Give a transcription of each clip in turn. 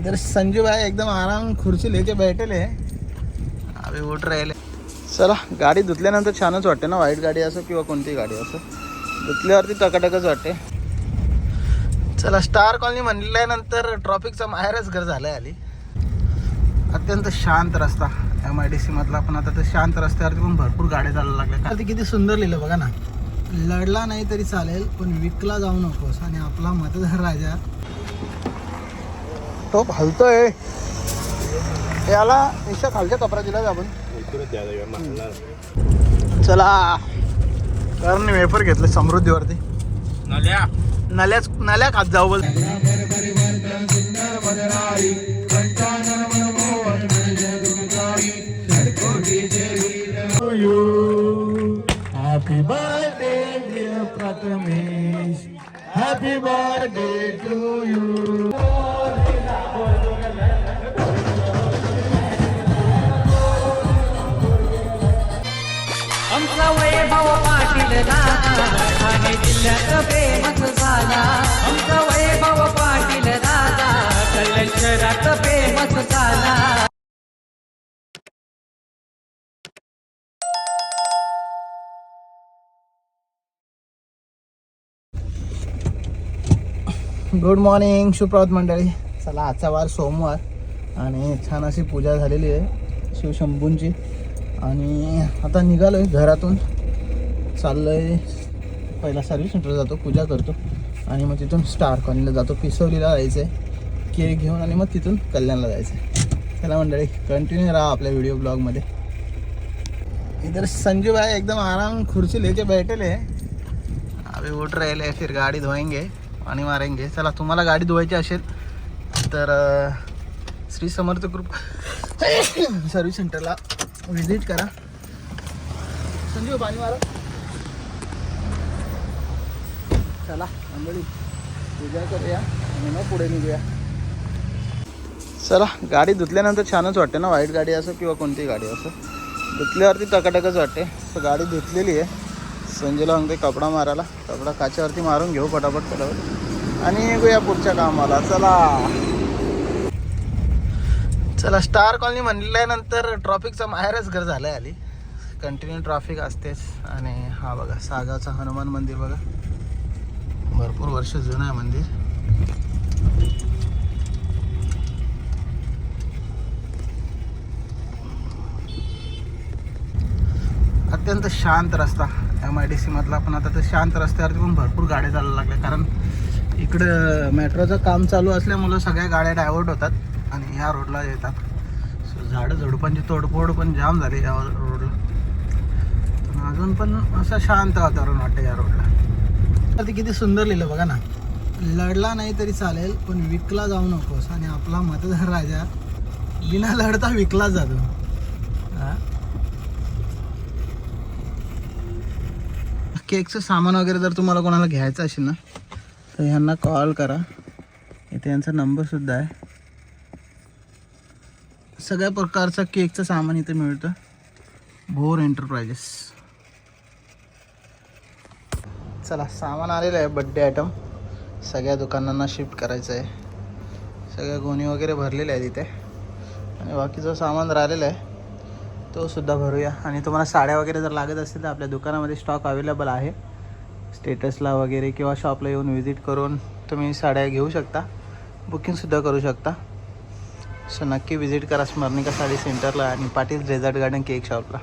इधर संजू भाई एकदम आराम खुर्ची लेके बैठेले अभी उठ राहिले. चला गाडी धुतल्यानंतर छानच वाटते ना, वाईट गाडी असो किंवा कोणतीही गाडी असो, धुतल्यावरती टकाटकच वाटते. चला स्टार कॉलनी म्हणल्यानंतर ट्रॉफिकचा माहेरच घर झालं आहे. आली अत्यंत शांत रस्ता MIDC मधला, पण आता तर शांत रस्त्यावरती पण भरपूर गाड्या चालायला लागल्या. ते किती सुंदर लिहिलं बघा ना, लढला नाही तरी चालेल पण विकला जाऊ नकोस, आणि आपला मतदार राजा तो हलतोय. याला निशा खालच्या कपडा दिला आपण. चला कारण वेफर घेतले समृद्धीवरती, नल्या खात जाऊ बोल. Happy birthday dear Prathamesh, happy birthday to you. आमचा वैभव पाटील दादा ठाणे जिल्ह्यात फेमस झाला. आमचा वैभव पाटील दादा कल्याण शहरात फेमस झाला. गुड मॉर्निंग, सुप्रभात मंडळी. चला आजचा वार सोमवार आणि छान अशी पूजा झालेली आहे शिवशंभूंची, आणि आता निघालो आहे घरातून. चाललो आहे पहिला सर्व्हिस सेंटरला जातो, पूजा करतो आणि मग तिथून स्टार कॉलनीला जातो. पिसवलीला जायचं आहे केक घेऊन, आणि मग तिथून कल्याणला जायचं आहे. चला मंडळी कंटिन्यू राहा आपल्या व्हिडिओ ब्लॉगमध्ये. इधर संजू भाई एकदम आराम खुर्ची लेके बैठेले अभी उठ राहिले. फिर गाडी धोएंगे आणि मारेंगे. चला तुम्हाला गाडी धुवायची असेल तर श्री समर्थ ग्रुप सर्व्हिस सेंटरला विजिट करा. संजू पाणी मारा. चला मंडळी पूजा करूया आणि मग पुढे निघूया. चला गाडी धुतल्यानंतर छानच वाटते ना, वाईट गाडी असो किंवा कोणतीही गाडी असो, धुतल्यावरती टकाटकच वाटते. तर गाडी धुतलेली आहे. संजूला सांगते कपडा मारायला, कपडा काच्यावरती मारून घेऊ पटापट पटापट आणि निघूया पुढच्या कामाला. चला स्टार कॉलनी म्हणल्यानंतर ट्रॉफिकचा माहेरच घर झालं आहे. आली कंटिन्यू ट्रॉफिक असतेच. आणि हा बघा सागावचा हनुमान मंदिर बघा, भरपूर वर्ष जुनं आहे मंदिर. अत्यंत शांत रस्ता MIDC मधला, पण आता तर शांत रस्त्यावरती पण भरपूर गाड्या चालायला लागल्या. कारण इकडं मेट्रोचं काम चालू असल्यामुळं सगळ्या गाड्या डायव्हर्ट होतात आणि ह्या रोडला येतात. सो झाडं झुडपांची तोडफोड पण जाम झाली या रोडला. अजून पण असं शांत वातावरण वाटतं या रोडला. तर ते किती सुंदर लिहिलं बघा ना, लढला नाही तरी चालेल पण विकला जाऊ नकोस, आणि आपला मतदार राजा बिना लढता विकला जातो. केकचं सामान वगैरे जर तुम्हाला कोणाला घ्यायचं असेल ना तर ह्यांना कॉल करा. इथे यांचा नंबरसुद्धा आहे. सगळ्या प्रकारचं केकचं सामान इथे मिळतं. भोर एंटरप्राइजेस. चला सामान आलेलं आहे, बड्डे आयटम सगळ्या दुकानांना शिफ्ट करायचं आहे. सगळ्या गोणी वगैरे भरलेल्या आहेत इथे, आणि बाकीचं सामान राहिलेलं आहे तो सुद्धा भरूया. आणि तुम्हाला साड्या वगैरे जर लागत असतील तर आपल्या दुकानामध्ये स्टॉक अवेलेबल आहे. स्टेटसला वगैरे किंवा शॉपला येऊन व्हिजिट करून तुम्ही साड्या घेऊ शकता, बुकिंगसुद्धा करू शकता. सो नक्की व्हिजिट करा स्मरणिका साडी सेंटरला आणि पाटील डेझर्ट गार्डन केक शॉपला.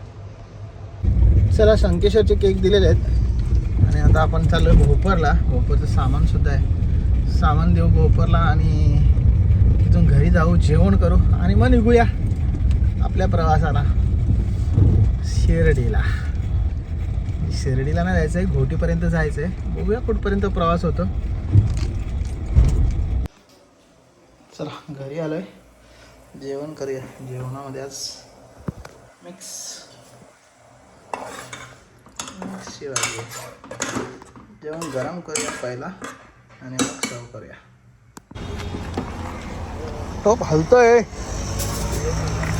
चला शंकेश्वरचे केक दिलेले आहेत आणि आता आपण चाललो आहे भोपरला. भोपरचं सामानसुद्धा आहे, सामान देऊ भोपरला आणि तिथून घरी जाऊ, जेवण करू आणि मग निघूया आपल्या प्रवासाला शिर्डीला. शिर्डीला नाही जायचं आहे, घोटीपर्यंत जायचं आहे. बघूया कुठपर्यंत प्रवास होतो. चला घरी आलो आहे, जेवण करूया. जेवणामध्ये आज मिक्स भाजी आहे. जेवण गरम करूया पहिला आणि मग सर्व करूया. टोप हलतोय.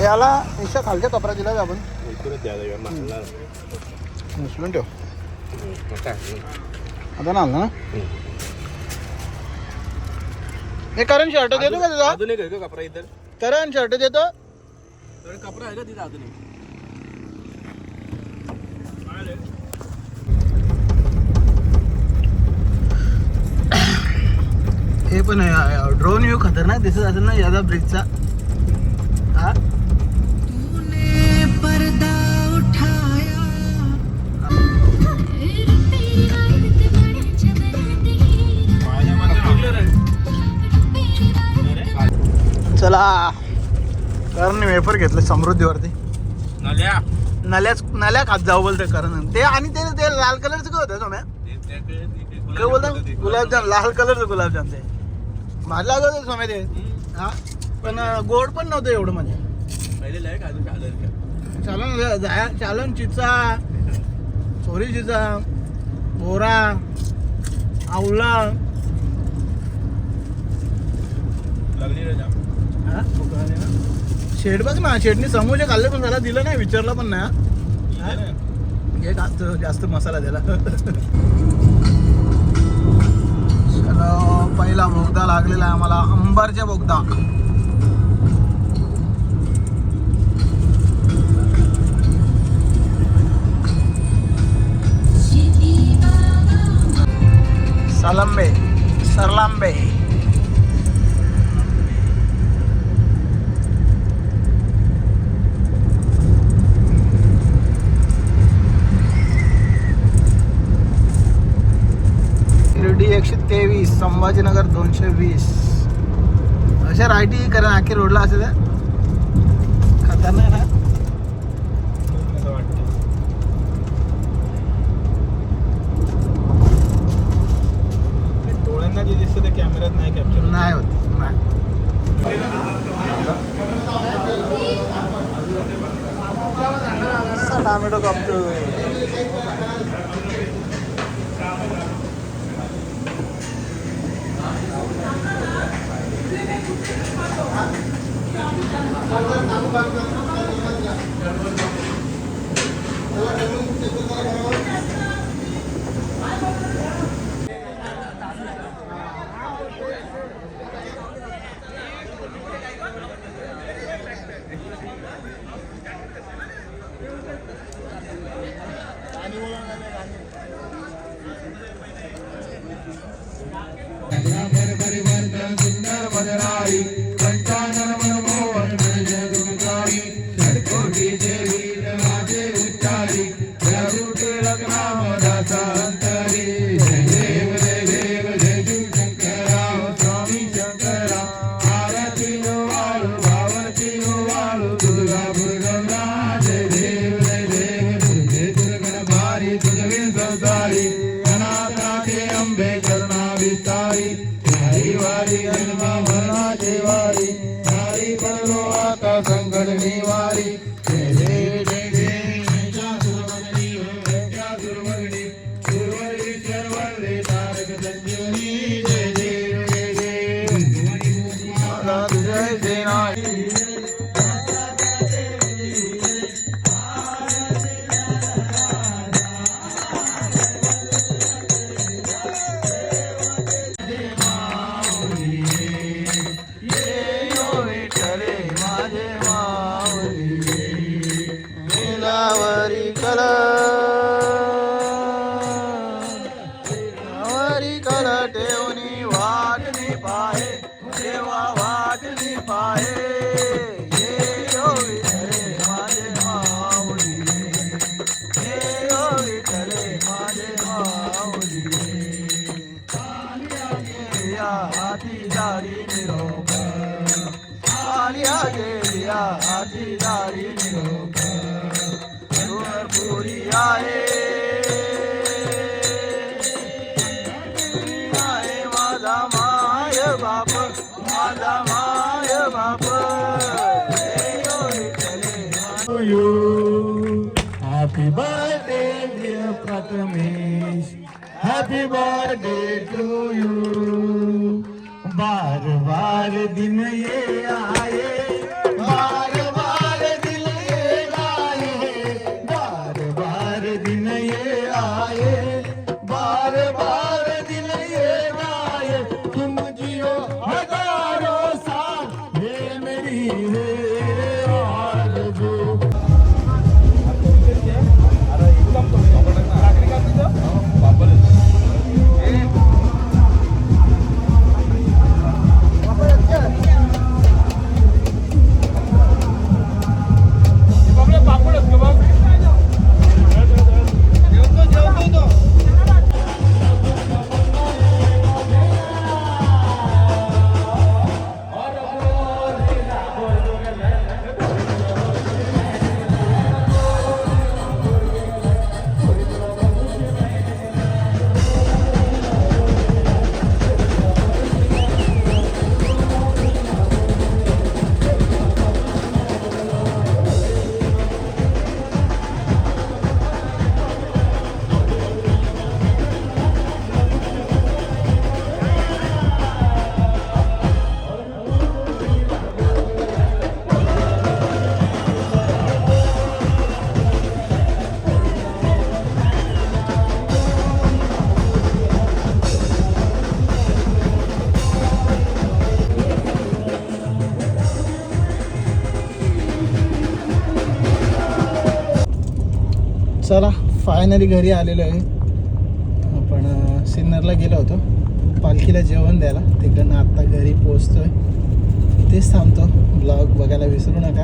याला निशा खालच्या कपडा दिला आपण उचलून ठेव. आता ना आलं ना हे करण शर्ट देतो का तुझा? अजून एक आहे का कपडा इथं? करण शर्ट देतो. कपडा आहे का तिथं अजून एक? हे पण ड्रोन व्ह्यू खतरनाक दिसत असेल ना यादा ब्रिजचा. हा पर्दा उठाया चला करण वेफर घेतलं समृद्धीवरती. नल्या नल्या खात जाऊ बोलते करण. ते आणि ते लाल कलरचं काय होतं सोम्या? काय बोलतात गुलाबजाम. लाल कलरचं गुलाबजाम ते माझं लागत होतं सोम्या ते. हा पण गोड पण नव्हतं एवढं म्हणजे. पहिले आहे का अजून चालेल का? चालन चिचा चोरी चिचा बोरा आवला. लागली रे जाम. हा शेड बघ ना. शेडनी समोसे खाल्ले पण त्याला दिलं नाही. विचारलं पण नाही. हा? हे खात जास्त मसाला द्याला. चलो पहिला बोगदा लागलेला आहे आम्हाला. अंबरच्या बोगदा. सलंबे सरलांबे. शिर्डी 123 संभाजीनगर 220. अशा राईटी करा आखी रोडला असे त्या खतरनाक ना. असं वाटतं. डोळ्यांना जे दिसतं ते कॅमेऱ्यात नाही कॅप्चर नाही होत. नाही टोमॅटो कापतोय. Happy birthday, dear Prathamesh. Happy birthday to you. बार बार दिन ये आए, बार बार दिन ये आए, बार बार दिन ये आए, बार बार दिन ये आए, तुम जियो है आरज़ू चला फायनली घरी आलेलो आहे. आपण सिन्नरला गेलो होतो पालखीला जेवण द्यायला, तिकडनं आत्ता घरी पोचतोय. तेच थांबतो. ब्लॉग बघायला विसरू नका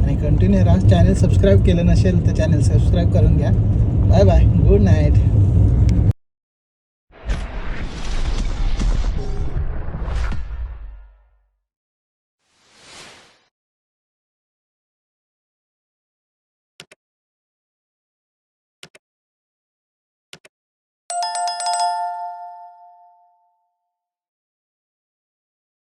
आणि कंटिन्यू राहा. चॅनल सबस्क्राईब केलं नसेल तर चॅनल सबस्क्राईब करून घ्या. Bye bye, good night.